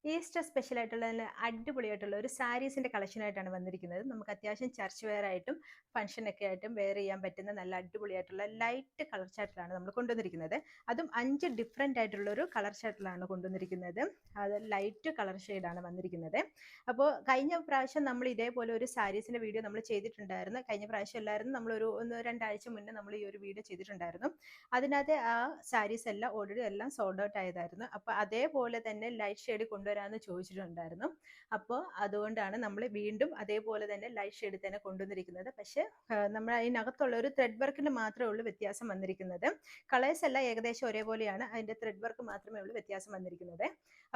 Easter special ആയിട്ടുള്ള നല്ല അടിപൊളിയായിട്ടുള്ള ഒരു സാരീസിന്റെ കളക്ഷൻ ആയിട്ടാണ് വന്നിരിക്കുന്നത്. നമുക്ക് അത്യാവശ്യം ചർച്ച് വെയർ ആയിട്ടും ഫംഗ്ഷനൊക്കെ ആയിട്ടും വെയർ ചെയ്യാൻ പറ്റുന്ന നല്ല അടിപൊളിയായിട്ടുള്ള ലൈറ്റ് കളർ ചാർട്ടിലാണ് നമ്മൾ കൊണ്ടുവന്നിരിക്കുന്നത്. അതും 5 ഡിഫറെന്റ് ആയിട്ടുള്ള ഒരു കളർ ചാർട്ടിലാണ് കൊണ്ടുവന്നിരിക്കുന്നത്. അത് ലൈറ്റ് കളർ ഷെയ്ഡാണ് വന്നിരിക്കുന്നത്. അപ്പോൾ കഴിഞ്ഞ പ്രാവശ്യം നമ്മൾ ഇതേപോലെ ഒരു സാരീസിന്റെ വീഡിയോ നമ്മൾ ചെയ്തിട്ടുണ്ടായിരുന്നു. കഴിഞ്ഞ പ്രാവശ്യം എല്ലാവരും നമ്മളൊരു 1-2 ആഴ്ച മുന്നേ നമ്മൾ ഈ ഒരു വീഡിയോ ചെയ്തിട്ടുണ്ടായിരുന്നു. അതിനകത്ത് ആ സാരീസ് എല്ലാം ഓൾറെഡി എല്ലാം സോൾഡ് ഔട്ട് ആയതായിരുന്നു. അപ്പോൾ അതേപോലെ തന്നെ ലൈറ്റ് ഷെയ്ഡ് കൊണ്ടുവരാമെന്ന് ചോദിച്ചിട്ടുണ്ടായിരുന്നു. അപ്പോൾ അതുകൊണ്ടാണ് നമ്മൾ വീണ്ടും അതേപോലെ തന്നെ ലൈറ്റ് ഷെയ്ഡ് തന്നെ കൊണ്ടുവന്നിരിക്കുന്നത്. പക്ഷേ നമ്മൾ അതിനകത്തുള്ള ഒരു ത്രെഡ് വർക്കിന് മാത്രമേ ഉള്ളൂ വ്യത്യാസം വന്നിരിക്കുന്നത്. കളേഴ്സ് എല്ലാം ഏകദേശം ഒരേപോലെയാണ്, അതിന്റെ ത്രെഡ് വർക്ക് മാത്രമേ ഉള്ളൂ വ്യത്യാസം വന്നിരിക്കുന്നത്.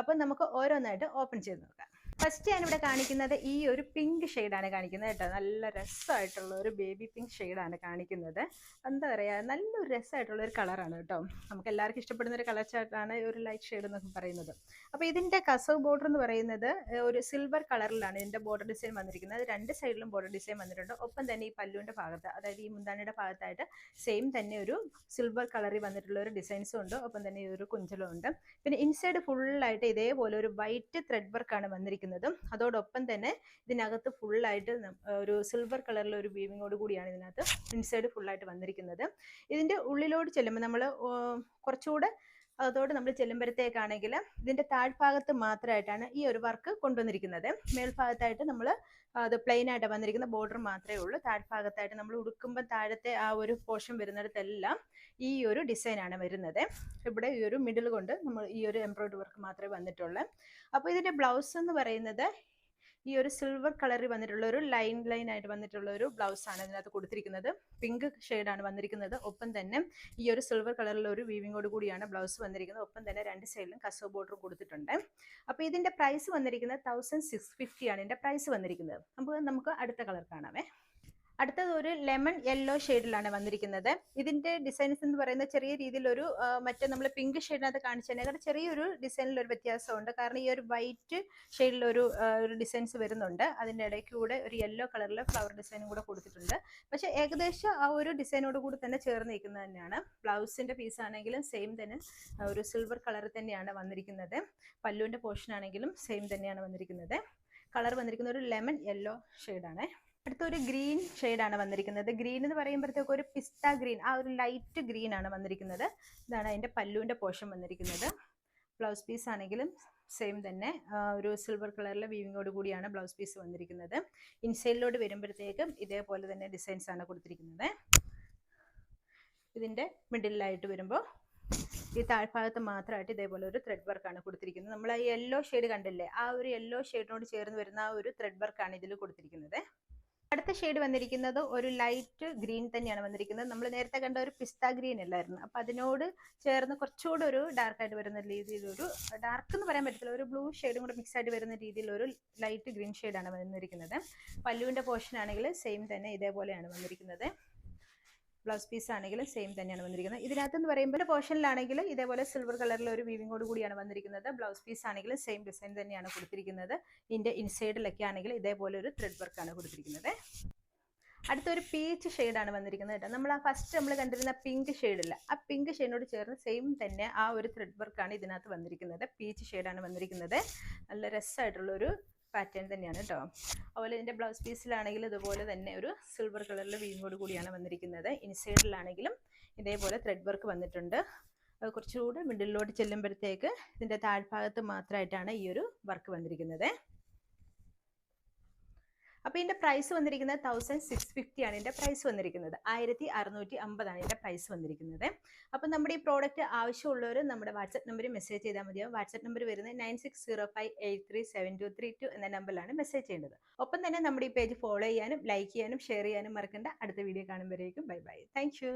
അപ്പോൾ നമുക്ക് ഓരോന്നായിട്ട് ഓപ്പൺ ചെയ്ത് നോക്കാം. ഫസ്റ്റ് ഞാനിവിടെ കാണിക്കുന്നത് ഈ ഒരു പിങ്ക് ഷെയ്ഡാണ് കാണിക്കുന്നത് കേട്ടോ. നല്ല രസമായിട്ടുള്ള ഒരു ബേബി പിങ്ക് ഷെയ്ഡാണ് കാണിക്കുന്നത്. എന്താ പറയുക, നല്ലൊരു രസമായിട്ടുള്ള ഒരു കളറാണ് കേട്ടോ. നമുക്ക് എല്ലാവർക്കും ഇഷ്ടപ്പെടുന്ന ഒരു കളർ ചാർട്ടാണ് ഒരു ലൈറ്റ് ഷെയ്ഡ് എന്നൊക്കെ പറയുന്നത്. അപ്പോൾ ഇതിന്റെ കസവ് ബോർഡർ എന്ന് പറയുന്നത് ഒരു സിൽവർ കളറിലാണ് ഇതിന്റെ ബോർഡർ ഡിസൈൻ വന്നിരിക്കുന്നത്. രണ്ട് സൈഡിലും ബോർഡർ ഡിസൈൻ വന്നിട്ടുണ്ട്. ഒപ്പം തന്നെ ഈ പല്ലുവിന്റെ ഭാഗത്ത്, അതായത് ഈ മുന്താണിയുടെ ഭാഗത്തായിട്ട് സെയിം തന്നെ ഒരു സിൽവർ കളറിൽ വന്നിട്ടുള്ള ഒരു ഡിസൈൻസും ഉണ്ട്. ഒപ്പം തന്നെ ഈ ഒരു കുഞ്ചലും ഉണ്ട്. പിന്നെ ഇൻസൈഡ് ഫുള്ളായിട്ട് ഇതേപോലെ ഒരു വൈറ്റ് ത്രെഡ് വർക്കാണ് വന്നിരിക്കുന്നത്. അതോടൊപ്പം തന്നെ ഇതിനകത്ത് ഫുള്ളായിട്ട് ഒരു സിൽവർ കളറിലെ ഒരു വീവിങ്ങോട് കൂടിയാണ് ഇതിനകത്ത് ഇൻസൈഡ് ഫുള്ളായിട്ട് വന്നിരിക്കുന്നത്. ഇതിന്റെ ഉള്ളിലോട്ട് ചെല്ലുമ്പോൾ നമ്മൾ കുറച്ചുകൂടെ അതോട് നമ്മൾ ചെല്ലുമ്പോഴത്തേക്കാണെങ്കിൽ ഇതിന്റെ താഴ്ഭാഗത്ത് മാത്രമായിട്ടാണ് ഈ ഒരു വർക്ക് കൊണ്ടുവന്നിരിക്കുന്നത്. മേൽഭാഗത്തായിട്ട് നമ്മൾ അത് പ്ലെയിൻ ആയിട്ട് വന്നിരിക്കുന്ന ബോർഡർ മാത്രമേ ഉള്ളൂ. താഴ്ഭാഗത്തായിട്ട് നമ്മൾ ഉടുക്കുമ്പോൾ താഴത്തെ ആ ഒരു പോർഷൻ വരുന്നിടത്തെല്ലാം ഈ ഒരു ഡിസൈനാണ് വരുന്നത്. ഇവിടെ ഈ ഒരു മിഡിൽ കൊണ്ട് നമ്മൾ ഈ ഒരു എംബ്രോയിഡറി വർക്ക് മാത്രമേ വന്നിട്ടുള്ളൂ. അപ്പോൾ ഇതിന്റെ ബ്ലൗസ് എന്ന് പറയുന്നത് ഈ ഒരു സിൽവർ കളറിൽ വന്നിട്ടുള്ള ഒരു ലൈൻ ആയിട്ട് വന്നിട്ടുള്ള ഒരു ബ്ലൗസ് ആണ് ഇതിനകത്ത് കൊടുത്തിരിക്കുന്നത്. പിങ്ക് ഷെയ്ഡാണ് വന്നിരിക്കുന്നത്. ഒപ്പം തന്നെ ഈ ഒരു സിൽവർ കളറിലുള്ള ഒരു വീവിങ്ങോട് കൂടിയാണ് ബ്ലൗസ് വന്നിരിക്കുന്നത്. ഒപ്പം തന്നെ രണ്ട് സൈഡിലും കസവ് ബോർഡർ കൊടുത്തിട്ടുണ്ട്. അപ്പോൾ ഇതിന്റെ പ്രൈസ് വന്നിരിക്കുന്നത് 1650 ആണ് ഇതിന്റെ പ്രൈസ് വന്നിരിക്കുന്നത്. അപ്പോൾ നമുക്ക് അടുത്ത കളർ കാണാമേ. അടുത്തത് ഒരു ലെമൺ യെല്ലോ ഷെയ്ഡിലാണ് വന്നിരിക്കുന്നത്. ഇതിന്റെ ഡിസൈൻസ് എന്ന് പറയുന്നത് ചെറിയ രീതിയിലൊരു മറ്റേ നമ്മൾ പിങ്ക് ഷെയ്ഡിനകത്ത് കാണിച്ചതിനേക്കാൾ ചെറിയൊരു ഡിസൈനിലൊരു വ്യത്യാസമുണ്ട്. കാരണം ഈ ഒരു വൈറ്റ് ഷെയ്ഡിലൊരു ഡിസൈൻസ് വരുന്നുണ്ട്. അതിൻ്റെ ഇടയ്ക്ക് കൂടെ ഒരു യെല്ലോ കളറിൽ ഫ്ലവർ ഡിസൈനും കൂടെ കൊടുത്തിട്ടുണ്ട്. പക്ഷെ ഏകദേശം ആ ഒരു ഡിസൈനോട് കൂടി തന്നെ ചേർന്ന് നിൽക്കുന്നത് തന്നെയാണ്. ബ്ലൗസിന്റെ പീസ് ആണെങ്കിലും സെയിം തന്നെ ഒരു സിൽവർ കളറിൽ തന്നെയാണ് വന്നിരിക്കുന്നത്. പല്ലുവിന്റെ പോർഷൻ ആണെങ്കിലും സെയിം തന്നെയാണ് വന്നിരിക്കുന്നത്. കളർ വന്നിരിക്കുന്ന ഒരു ലെമൺ യെല്ലോ ഷെയ്ഡാണ്. അടുത്തൊരു ഗ്രീൻ ഷെയ്ഡാണ് വന്നിരിക്കുന്നത്. ഗ്രീൻ എന്ന് പറയുമ്പോഴത്തേക്ക് ഒരു പിസ്ത ഗ്രീൻ, ആ ഒരു ലൈറ്റ് ഗ്രീൻ ആണ് വന്നിരിക്കുന്നത്. ഇതാണ് അതിന്റെ പല്ലുവിന്റെ പോർഷൻ വന്നിരിക്കുന്നത്. ബ്ലൗസ് പീസ് ആണെങ്കിലും സെയിം തന്നെ ഒരു സിൽവർ കളറിലെ വീവിങ്ങോട് കൂടിയാണ് ബ്ലൗസ് പീസ് വന്നിരിക്കുന്നത്. ഇൻസൈഡിലോട്ട് വരുമ്പോഴത്തേക്കും ഇതേപോലെ തന്നെ ഡിസൈൻസ് ആണ് കൊടുത്തിരിക്കുന്നത്. ഇതിന്റെ മിഡിലായിട്ട് വരുമ്പോൾ ഈ താഴ്ഭാഗത്ത് മാത്രമായിട്ട് ഇതേപോലെ ഒരു ത്രെഡ് വർക്കാണ് കൊടുത്തിരിക്കുന്നത്. നമ്മൾ ഈ യെല്ലോ ഷെയ്ഡ് കണ്ടില്ലേ, ആ ഒരു യെല്ലോ ഷെയ്ഡിനോട് ചേർന്ന് വരുന്ന ആ ഒരു ത്രെഡ് വർക്കാണ് ഇതിൽ കൊടുത്തിരിക്കുന്നത്. അടുത്ത ഷെയ്ഡ് വന്നിരിക്കുന്നത് ഒരു ലൈറ്റ് ഗ്രീൻ തന്നെയാണ് വന്നിരിക്കുന്നത്. നമ്മൾ നേരത്തെ കണ്ട ഒരു പിസ്ത ഗ്രീൻ അല്ലായിരുന്നു. അപ്പൊ അതിനോട് ചേർന്ന് കുറച്ചുകൂടെ ഒരു ഡാർക്ക് ആയിട്ട് വരുന്ന രീതിയിലൊരു, ഡാർക്ക് എന്ന് പറയാൻ പറ്റത്തില്ല, ഒരു ബ്ലൂ ഷെയ്ഡും കൂടെ മിക്സ് ആയിട്ട് വരുന്ന രീതിയിലൊരു ലൈറ്റ് ഗ്രീൻ ഷെയ്ഡാണ് വന്നിരിക്കുന്നത്. പല്ലുവിന്റെ പോർഷൻ ആണെങ്കിൽ സെയിം തന്നെ ഇതേപോലെയാണ് വന്നിരിക്കുന്നത്. ബ്ലൗസ് പീസ് ആണെങ്കിലും സെയിം തന്നെയാണ് വന്നിരിക്കുന്നത്. ഇതിനകത്ത് പറയുമ്പോൾ പോർഷനിലാണെങ്കിൽ ഇതേപോലെ സിൽവർ കളറിലെ ഒരു വീവിങ്ങോട് കൂടിയാണ് വന്നിരിക്കുന്നത്. ബ്ലൗസ് പീസ് ആണെങ്കിലും സെയിം ഡിസൈൻ തന്നെയാണ് കൊടുത്തിരിക്കുന്നത്. ഇതിന്റെ ഇൻസൈഡിലൊക്കെ ആണെങ്കിൽ ഇതേപോലെ ഒരു ത്രെഡ് വർക്കാണ് കൊടുത്തിരിക്കുന്നത്. അടുത്തൊരു പീച്ച് ഷെയ്ഡാണ് വന്നിരിക്കുന്നത് കേട്ടോ. നമ്മൾ ആ ഫസ്റ്റ് നമ്മൾ കണ്ടിരുന്ന പിങ്ക് ഷെയ്ഡില്ല, ആ പിങ്ക് ഷെയ്ഡിനോട് ചേർന്ന് സെയിം തന്നെ ആ ഒരു ത്രെഡ് വർക്കാണ് ഇതിനകത്ത് വന്നിരിക്കുന്നത്. പീച്ച് ഷെയ്ഡാണ് വന്നിരിക്കുന്നത്. നല്ല രസമായിട്ടുള്ളൊരു പാറ്റേൺ തന്നെയാണ് കേട്ടോ. അതുപോലെ ഇതിന്റെ ബ്ലൗസ് പീസിലാണെങ്കിലും ഇതുപോലെ തന്നെ ഒരു സിൽവർ കളറിലെ വീവിങ്ങോട് കൂടിയാണ് വന്നിരിക്കുന്നത്. ഇൻസൈഡിലാണെങ്കിലും ഇതേപോലെ ത്രെഡ് വർക്ക് വന്നിട്ടുണ്ട്. അത് കുറച്ചുകൂടി മിഡിലോട്ട് ചെല്ലുമ്പോഴത്തേക്ക് ഇതിന്റെ താഴ്ഭാഗത്ത് മാത്രമായിട്ടാണ് ഈ ഒരു വർക്ക് വന്നിരിക്കുന്നത്. അപ്പോൾ ഇതിന്റെ പ്രൈസ് വന്നിരിക്കുന്നത് 1650 ആണ് ഇതിന്റെ പ്രൈസ് വന്നിരിക്കുന്നത്. 1650 ആണ് ഇതിന്റെ പ്രൈസ് വന്നിരിക്കുന്നത്. അപ്പോൾ നമ്മുടെ ഈ പ്രോഡക്റ്റ് ആവശ്യമുള്ളവർ നമ്മുടെ വാട്സ്ആപ്പ് നമ്പറിൽ മെസ്സേജ് ചെയ്താൽ മതിയാവും. വാട്സ്ആപ്പ് നമ്പർ വരുന്നത് 9605837232 എന്ന നമ്പറിലാണ് മെസ്സേജ് ചെയ്യേണ്ടത്. ഒപ്പം തന്നെ നമ്മുടെ ഈ പേജ് ഫോളോ ചെയ്യാനും ലൈക്ക് ചെയ്യാനും ഷെയർ ചെയ്യാനും മറക്കണ്ട. അടുത്ത വീഡിയോ കാണുമ്പോഴേക്കും ബൈ ബൈ. Thank U.